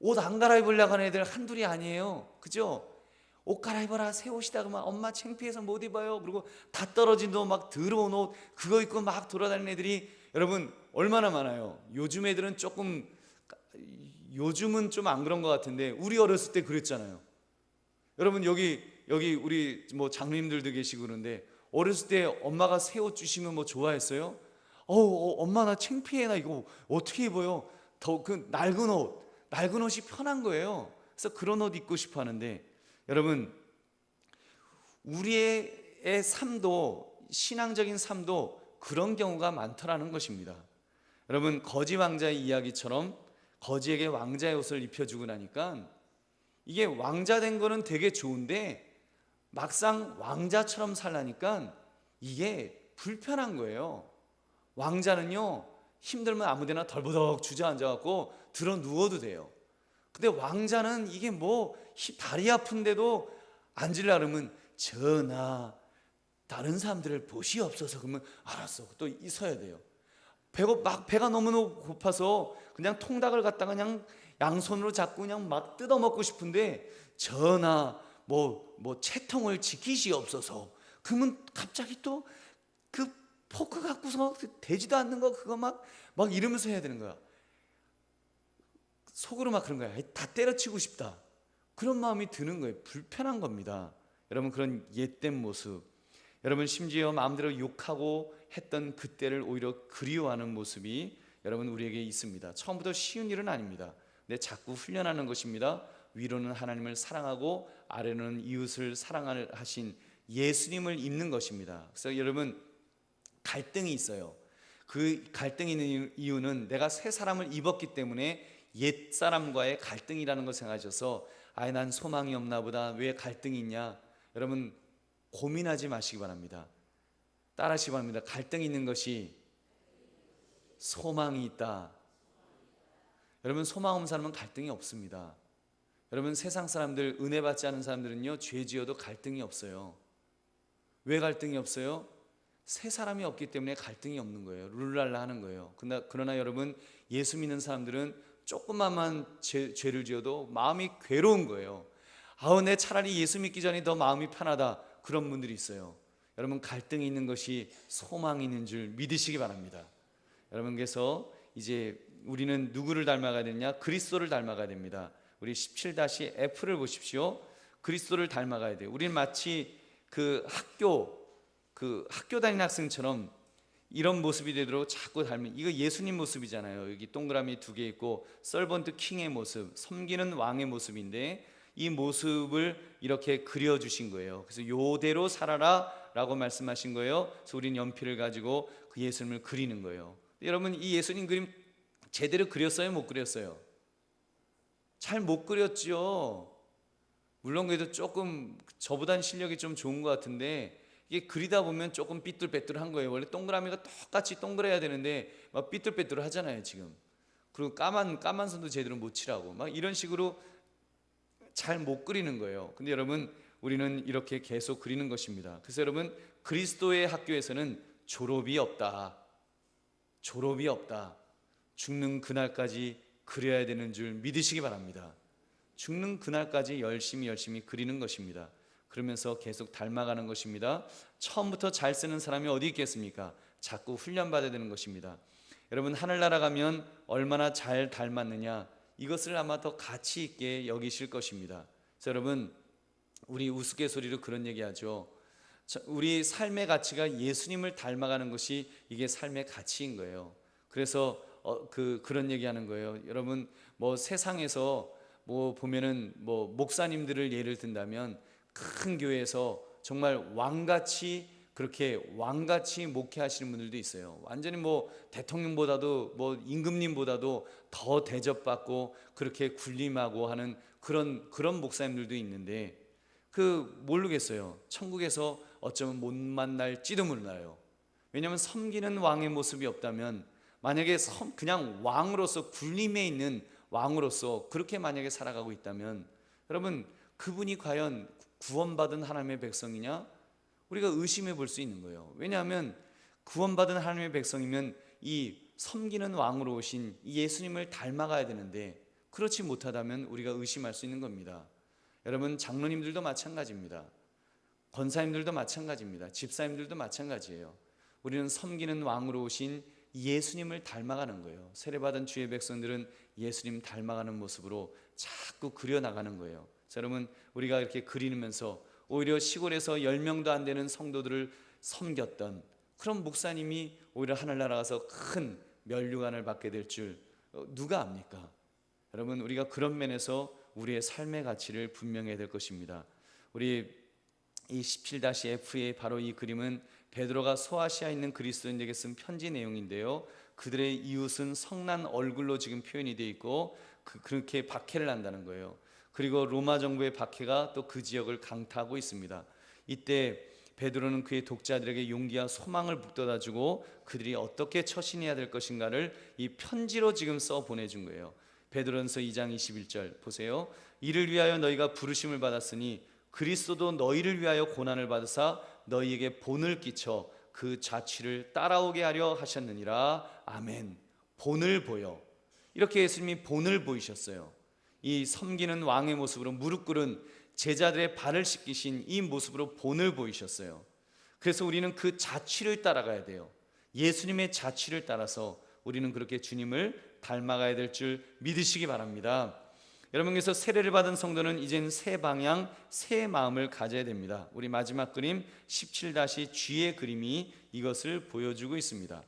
옷 안 갈아입으려고 하는 애들 한둘이 아니에요. 그죠? 옷 갈아입어라, 새 옷이다 그러면 엄마 창피해서 못 입어요. 그리고 다 떨어진 옷, 막 더러운 옷 그거 입고 막 돌아다니는 애들이 여러분 얼마나 많아요. 요즘 애들은 조금 요즘은 좀 안 그런 것 같은데 우리 어렸을 때 그랬잖아요. 여러분 여기 우리 뭐 장님들도 계시고 그런데 어렸을 때 엄마가 새 옷 주시면 뭐 좋아했어요? 엄마 나 창피해, 나 이거 어떻게 입어요? 더 그 낡은 옷이 편한 거예요. 그래서 그런 옷 입고 싶어 하는데, 여러분 우리의 삶도, 신앙적인 삶도 그런 경우가 많더라는 것입니다. 여러분 거지 왕자의 이야기처럼 거지에게 왕자의 옷을 입혀주고 나니까 이게 왕자 된 거는 되게 좋은데 막상 왕자처럼 살라니까 이게 불편한 거예요. 왕자는요 힘들면 아무데나 덜버덕 주저앉아갖고 들어 누워도 돼요. 근데 왕자는 이게 뭐 다리 아픈데도 앉으려 그러면 전하 다른 사람들을 보시옵소서 그러면 알았어 또 서야 돼요. 배가 너무너무 고파서 그냥 통닭을 갖다가 그냥 양손으로 잡고 그냥 막 뜯어먹고 싶은데 전하 뭐 채통을 지키시옵소서 그러면 갑자기 또 그 포크 갖고서 되지도 않는 거 그거 막 이러면서 해야 되는 거야. 속으로 막 그런 거야. 다 때려치고 싶다 그런 마음이 드는 거예요. 불편한 겁니다. 여러분 그런 옛된 모습, 여러분 심지어 마음대로 욕하고 했던 그때를 오히려 그리워하는 모습이 여러분 우리에게 있습니다. 처음부터 쉬운 일은 아닙니다. 근데 자꾸 훈련하는 것입니다. 위로는 하나님을 사랑하고 아래로는 이웃을 사랑하신 예수님을 입는 것입니다. 그래서 여러분 갈등이 있어요. 그 갈등이 있는 이유는 내가 새 사람을 입었기 때문에 옛 사람과의 갈등이라는 걸 생각하셔서 난 소망이 없나 보다, 왜 갈등이 있냐, 여러분 고민하지 마시기 바랍니다. 따라하시기 바랍니다. 갈등이 있는 것이 소망이 있다. 여러분 소망 없는 사람은 갈등이 없습니다. 여러분 세상 사람들, 은혜 받지 않은 사람들은요 죄 지어도 갈등이 없어요. 왜 갈등이 없어요? 새 사람이 없기 때문에 갈등이 없는 거예요. 룰랄라 하는 거예요. 그러나 여러분 예수 믿는 사람들은 조금만 죄를 지어도 마음이 괴로운 거예요. 내 차라리 예수 믿기 전에 더 마음이 편하다, 그런 분들이 있어요. 여러분 갈등이 있는 것이 소망이 있는 줄 믿으시기 바랍니다. 여러분 그래서 이제 우리는 누구를 닮아가야 되느냐? 그리스도를 닮아가야 됩니다. 우리 17-F를 보십시오. 그리스도를 닮아가야 돼요. 우리는 마치 그 학교 다니는 학생처럼 이런 모습이 되도록 자꾸 닮은, 이거 예수님 모습이잖아요. 여기 동그라미 2개 있고 서번트 킹의 모습, 섬기는 왕의 모습인데 이 모습을 이렇게 그려주신 거예요. 그래서 요대로 살아라 라고 말씀하신 거예요. 그래서 우리는 연필을 가지고 그 예수님을 그리는 거예요. 여러분 이 예수님 그림 제대로 그렸어요? 못 그렸어요? 잘 못 그렸죠. 물론 그래도 조금 저보다는 실력이 좀 좋은 것 같은데 이게 그리다 보면 조금 삐뚤빼뚤한 거예요. 원래 동그라미가 똑같이 동그래야 되는데 막 삐뚤빼뚤 하잖아요 지금. 그리고 까만 선도 제대로 못 칠하고 막 이런 식으로 잘 못 그리는 거예요. 근데 여러분 우리는 이렇게 계속 그리는 것입니다. 그래서 여러분 그리스도의 학교에서는 졸업이 없다. 졸업이 없다. 죽는 그날까지 그려야 되는 줄 믿으시기 바랍니다. 죽는 그날까지 열심히 그리는 것입니다. 그러면서 계속 닮아가는 것입니다. 처음부터 잘 쓰는 사람이 어디 있겠습니까? 자꾸 훈련받아야 되는 것입니다. 여러분 하늘나라 가면 얼마나 잘 닮았느냐, 이것을 아마 더 가치 있게 여기실 것입니다. 그래서 여러분 우리 우스갯소리로 그런 얘기하죠. 우리 삶의 가치가 예수님을 닮아가는 것이 이게 삶의 가치인 거예요. 그래서 그런 얘기하는 거예요. 여러분 뭐 세상에서 뭐 보면은 뭐 목사님들을 예를 든다면 큰 교회에서 정말 왕같이 목회하시는 분들도 있어요. 완전히 뭐 대통령보다도 뭐 임금님보다도 더 대접받고 그렇게 군림하고 하는 그런 목사님들도 있는데 모르겠어요. 천국에서 어쩌면 못 만날지도 몰라요. 왜냐하면 섬기는 왕의 모습이 없다면, 만약에 그냥 왕으로서 군림에 있는 왕으로서 그렇게 만약에 살아가고 있다면 여러분 그분이 과연 구원받은 하나님의 백성이냐? 우리가 의심해 볼 수 있는 거예요. 왜냐하면 구원받은 하나님의 백성이면 이 섬기는 왕으로 오신 이 예수님을 닮아가야 되는데 그렇지 못하다면 우리가 의심할 수 있는 겁니다. 여러분 장로님들도 마찬가지입니다. 권사님들도 마찬가지입니다. 집사님들도 마찬가지예요. 우리는 섬기는 왕으로 오신 예수님을 닮아가는 거예요. 세례받은 주의 백성들은 예수님 닮아가는 모습으로 자꾸 그려나가는 거예요. 자, 여러분, 우리가 이렇게 그리면서 오히려 시골에서 10명도 안 되는 성도들을 섬겼던 그런 목사님이 오히려 하늘나라 가서 큰 면류관을 받게 될 줄 누가 압니까? 여러분, 우리가 그런 면에서 우리의 삶의 가치를 분명해야 될 것입니다. 우리 이 17-F의 바로 이 그림은 베드로가 소아시아에 있는 그리스도인에게 쓴 편지 내용인데요, 그들의 이웃은 성난 얼굴로 지금 표현이 되어 있고 그렇게 박해를 한다는 거예요. 그리고 로마 정부의 박해가 또 그 지역을 강타하고 있습니다. 이때 베드로는 그의 독자들에게 용기와 소망을 북돋아주고 그들이 어떻게 처신해야 될 것인가를 이 편지로 지금 써 보내준 거예요. 베드로전서 2장 21절 보세요. 이를 위하여 너희가 부르심을 받았으니 그리스도도 너희를 위하여 고난을 받으사 너희에게 본을 끼쳐 그 자취를 따라오게 하려 하셨느니라. 아멘. 본을 보여. 이렇게 예수님이 본을 보이셨어요. 이 섬기는 왕의 모습으로 무릎 꿇은 제자들의 발을 씻기신 이 모습으로 본을 보이셨어요. 그래서 우리는 그 자취를 따라가야 돼요. 예수님의 자취를 따라서 우리는 그렇게 주님을 닮아가야 될 줄 믿으시기 바랍니다. 여러분께서 세례를 받은 성도는 이제는 새 방향, 새 마음을 가져야 됩니다. 우리 마지막 그림 17-G의 그림이 이것을 보여주고 있습니다.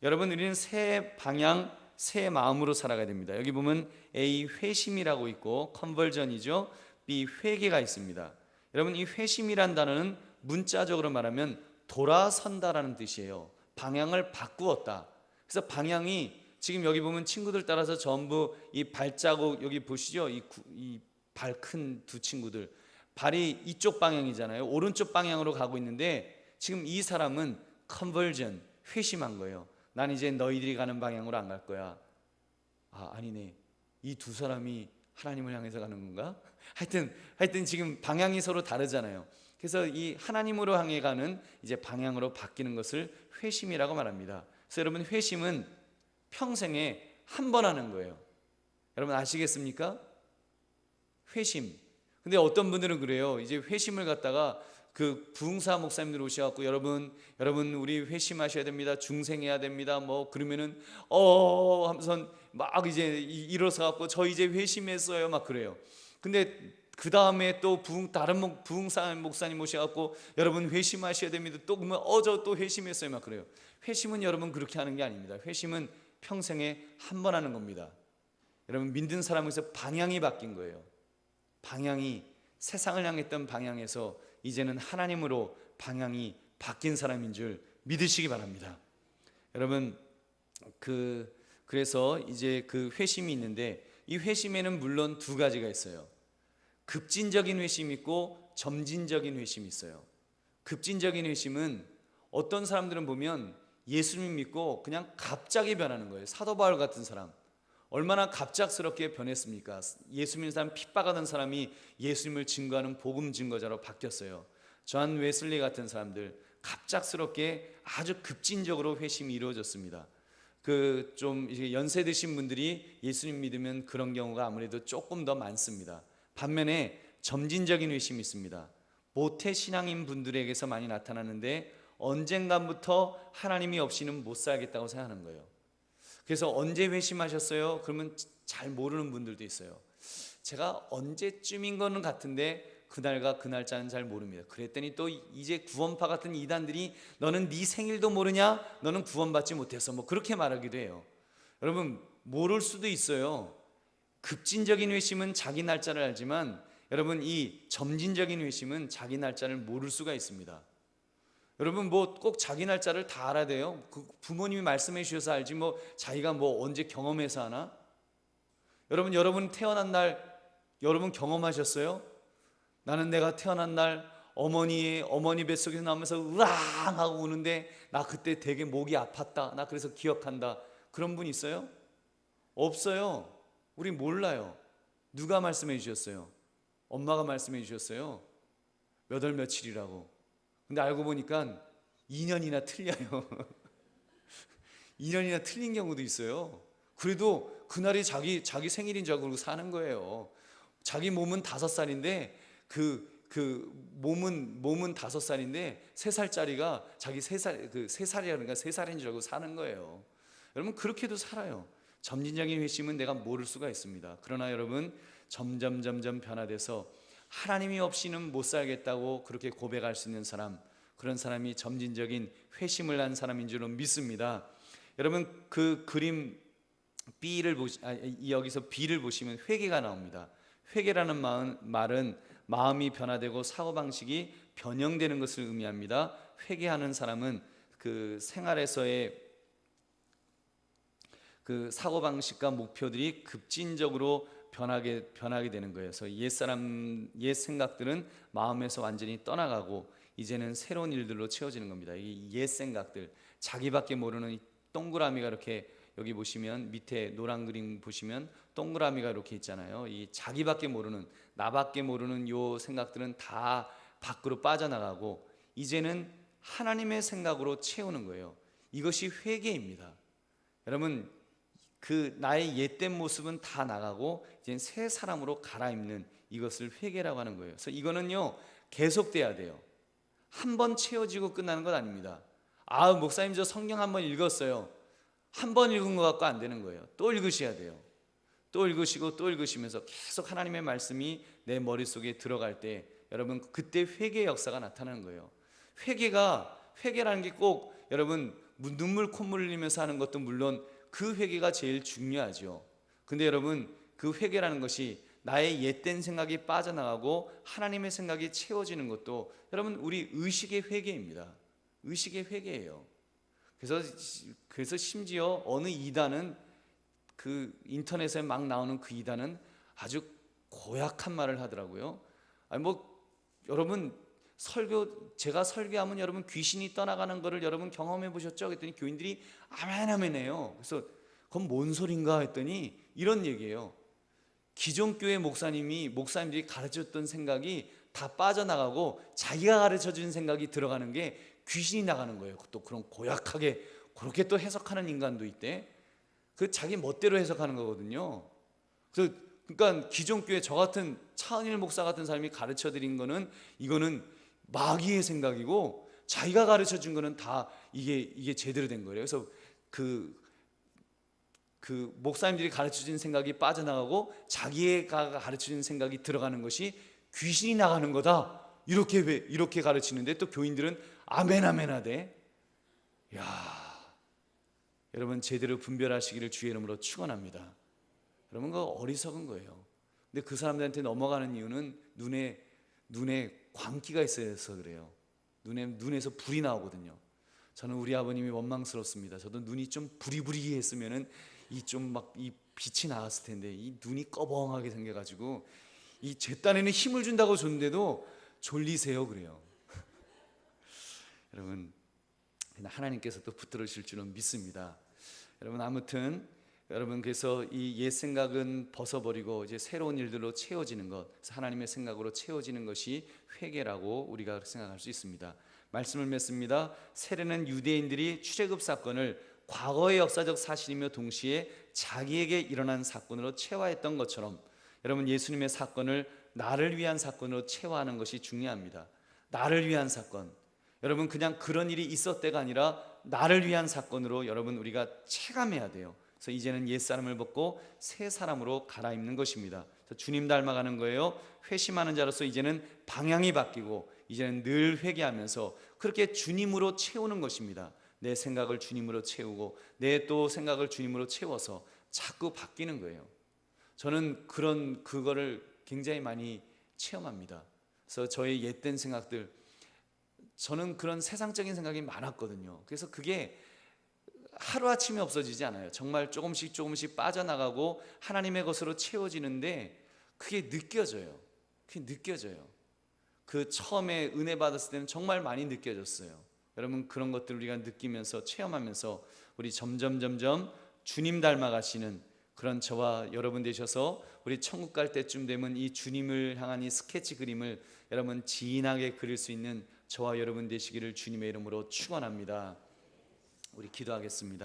여러분, 우리는 새 방향, 새 마음으로 살아가야 됩니다. 여기 보면 A 회심이라고 있고 컨버전이죠. B 회개가 있습니다. 여러분, 이 회심이란 단어는 문자적으로 말하면 돌아선다라는 뜻이에요. 방향을 바꾸었다. 그래서 방향이 지금 여기 보면 친구들 따라서 전부 이 발자국, 여기 보시죠? 이 발 큰 두 친구들 발이 이쪽 방향이잖아요. 오른쪽 방향으로 가고 있는데 지금 이 사람은 컨버전, 회심한 거예요. 난 이제 너희들이 가는 방향으로 안 갈 거야. 아니네. 이 두 사람이 하나님을 향해서 가는 건가? 하여튼 지금 방향이 서로 다르잖아요. 그래서 이 하나님으로 향해 가는 이제 방향으로 바뀌는 것을 회심이라고 말합니다. 그래서 여러분, 회심은 평생에 한 번 하는 거예요. 여러분 아시겠습니까? 회심. 근데 어떤 분들은 그래요. 이제 회심을 갖다가 그 부흥사 목사님들 오셔갖고 여러분 우리 회심하셔야 됩니다. 중생해야 됩니다. 뭐 그러면은 하면서 막 이제 일어서 갖고 저 이제 회심했어요. 막 그래요. 근데 그 다음에 또 다른 부흥사 목사님 오셔갖고 여러분 회심하셔야 됩니다. 또 그러면 저 또 회심했어요. 막 그래요. 회심은 여러분 그렇게 하는 게 아닙니다. 회심은 평생에 한 번 하는 겁니다. 여러분, 믿는 사람에서 방향이 바뀐 거예요. 방향이 세상을 향했던 방향에서 이제는 하나님으로 방향이 바뀐 사람인 줄 믿으시기 바랍니다. 여러분, 그래서 이제 그 회심이 있는데 이 회심에는 물론 두 가지가 있어요. 급진적인 회심이 있고 점진적인 회심이 있어요. 급진적인 회심은 어떤 사람들은 보면 예수님 믿고 그냥 갑자기 변하는 거예요. 사도 바울 같은 사람 얼마나 갑작스럽게 변했습니까? 예수 믿는 사람, 핍박하던 사람이 예수님을 증거하는 복음 증거자로 바뀌었어요. 존 웨슬리 같은 사람들 갑작스럽게 아주 급진적으로 회심이 이루어졌습니다. 좀 이제 연세 드신 분들이 예수님 믿으면 그런 경우가 아무래도 조금 더 많습니다. 반면에 점진적인 회심이 있습니다. 모태 신앙인 분들에게서 많이 나타나는데 언젠가부터 하나님이 없이는 못 살겠다고 생각하는 거예요. 그래서 언제 회심하셨어요? 그러면 잘 모르는 분들도 있어요. 제가 언제쯤인 거는 같은데 그날과 그 날짜는 잘 모릅니다. 그랬더니 또 이제 구원파 같은 이단들이 너는 네 생일도 모르냐? 너는 구원받지 못했어. 뭐 그렇게 말하기도 해요. 여러분, 모를 수도 있어요. 급진적인 회심은 자기 날짜를 알지만 여러분, 이 점진적인 회심은 자기 날짜를 모를 수가 있습니다. 여러분, 뭐 꼭 자기 날짜를 다 알아야 돼요? 부모님이 말씀해 주셔서 알지 뭐 자기가 뭐 언제 경험해서 하나? 여러분 태어난 날 여러분 경험하셨어요? 나는 내가 태어난 날 어머니 뱃속에서 나오면서 으앙 하고 우는데 나 그때 되게 목이 아팠다. 나 그래서 기억한다. 그런 분 있어요? 없어요. 우리 몰라요. 누가 말씀해 주셨어요? 엄마가 말씀해 주셨어요. 몇 월 며칠이라고. 근데 알고 보니까 2년이나 틀려요. 2년이나 틀린 경우도 있어요. 그래도 그날이 자기 생일인 줄 알고 사는 거예요. 자기 몸은 5살인데 그 그 몸은 5살인데 3살짜리가 자기 3살 그 3살이라니까 3살인 줄 알고 사는 거예요. 여러분 그렇게도 살아요. 점진적인 회심은 내가 모를 수가 있습니다. 그러나 여러분 점점 변화돼서 하나님이 없이는 못 살겠다고 그렇게 고백할 수 있는 사람, 그런 사람이 점진적인 회심을 한 사람인 줄로 믿습니다. 여러분 그 그림 B를 여기서 B를 보시면 회개가 나옵니다. 회개라는 말은 마음이 변화되고 사고방식이 변형되는 것을 의미합니다. 회개하는 사람은 그 생활에서의 그 사고방식과 목표들이 급진적으로 변하게 되는 거예요. 그래서 옛 생각들은 마음에서 완전히 떠나가고 이제는 새로운 일들로 채워지는 겁니다. 이 옛 생각들, 자기밖에 모르는 이 동그라미가 이렇게 여기 보시면 밑에 노란 그림 보시면 동그라미가 이렇게 있잖아요. 이 자기밖에 모르는, 나밖에 모르는 요 생각들은 다 밖으로 빠져나가고 이제는 하나님의 생각으로 채우는 거예요. 이것이 회개입니다. 여러분 그 나의 옛된 모습은 다 나가고 이제 새 사람으로 갈아입는 이것을 회개라고 하는 거예요. 그래서 이거는요 계속돼야 돼요. 한 번 채워지고 끝나는 것 아닙니다. 아 목사님 저 성경 한 번 읽었어요. 한 번 읽은 것 갖고 안 되는 거예요. 또 읽으셔야 돼요. 또 읽으시고 또 읽으시면서 계속 하나님의 말씀이 내 머릿속에 들어갈 때 여러분 그때 회개의 역사가 나타나는 거예요. 회개라는 게 꼭 여러분 눈물 콧물 흘리면서 하는 것도 물론 그 회개가 제일 중요하죠. 근데 여러분 그 회개라는 것이 나의 옛된 생각이 빠져나가고 하나님의 생각이 채워지는 것도 여러분 우리 의식의 회개입니다. 의식의 회개예요. 그래서 심지어 어느 이단은 그 인터넷에 막 나오는 그 이단은 아주 고약한 말을 하더라고요. 아니 뭐 여러분 제가 설교하면 여러분 귀신이 떠나가는 거를 여러분 경험해 보셨죠? 그랬더니 교인들이 아멘해요. 그래서 그건 뭔 소린가 했더니 이런 얘기예요. 기존 교회 목사님들이 가르쳤던 생각이 다 빠져나가고 자기가 가르쳐준 생각이 들어가는 게 귀신이 나가는 거예요. 또 그런 고약하게 그렇게 또 해석하는 인간도 있대. 그 자기 멋대로 해석하는 거거든요. 그러니까 기존 교회 저 같은 차은일 목사 같은 사람이 가르쳐 드린 거는 이거는 마귀의 생각이고 자기가 가르쳐 준 거는 다 이게 제대로 된 거예요. 그래서 그 목사님들이 가르쳐 준 생각이 빠져나가고 자기가 가르쳐 준 생각이 들어가는 것이 귀신이 나가는 거다. 이렇게 가르치는데 또 교인들은 아멘 하되 야, 여러분 제대로 분별하시기를 주의 이름으로 축원합니다. 여러분 그거 어리석은 거예요. 근데 그 사람들한테 넘어가는 이유는 눈에 광기가 있어서 그래요. 눈에서 불이 나오거든요. 저는 우리 아버님이 원망스럽습니다. 저도 눈이 좀 부리부리 했으면은 이 빛이 나왔을 텐데 이 눈이 꺼벙하게 생겨가지고 이 제 딴에는 힘을 준다고 줬는데도 졸리세요 그래요. 여러분 하나님께서 또 붙들으실 줄은 믿습니다. 여러분 아무튼 여러분 그래서 이 옛 생각은 벗어버리고 이제 새로운 일들로 채워지는 것, 하나님의 생각으로 채워지는 것이 회개라고 우리가 생각할 수 있습니다. 말씀을 맺습니다. 세례는 유대인들이 출애굽 사건을 과거의 역사적 사실이며 동시에 자기에게 일어난 사건으로 체화했던 것처럼 여러분 예수님의 사건을 나를 위한 사건으로 체화하는 것이 중요합니다. 나를 위한 사건. 여러분 그냥 그런 일이 있었대가 아니라 나를 위한 사건으로 여러분 우리가 체감해야 돼요. 그래서 이제는 옛사람을 벗고 새 사람으로 갈아입는 것입니다. 그래서 주님 닮아가는 거예요. 회심하는 자로서 이제는 방향이 바뀌고 이제는 늘 회개하면서 그렇게 주님으로 채우는 것입니다. 내 생각을 주님으로 채우고 내 또 생각을 주님으로 채워서 자꾸 바뀌는 거예요. 저는 그거를 굉장히 많이 체험합니다. 그래서 저의 옛된 생각들, 저는 그런 세상적인 생각이 많았거든요. 그래서 그게 하루아침에 없어지지 않아요. 정말 조금씩 빠져나가고 하나님의 것으로 채워지는데 그게 느껴져요. 그 처음에 은혜 받았을 때는 정말 많이 느껴졌어요. 여러분 그런 것들 우리가 느끼면서 체험하면서 우리 점점 주님 닮아가시는 그런 저와 여러분 되셔서 우리 천국 갈 때쯤 되면 이 주님을 향한 이 스케치 그림을 여러분 진하게 그릴 수 있는 저와 여러분 되시기를 주님의 이름으로 축원합니다. 우리 기도하겠습니다.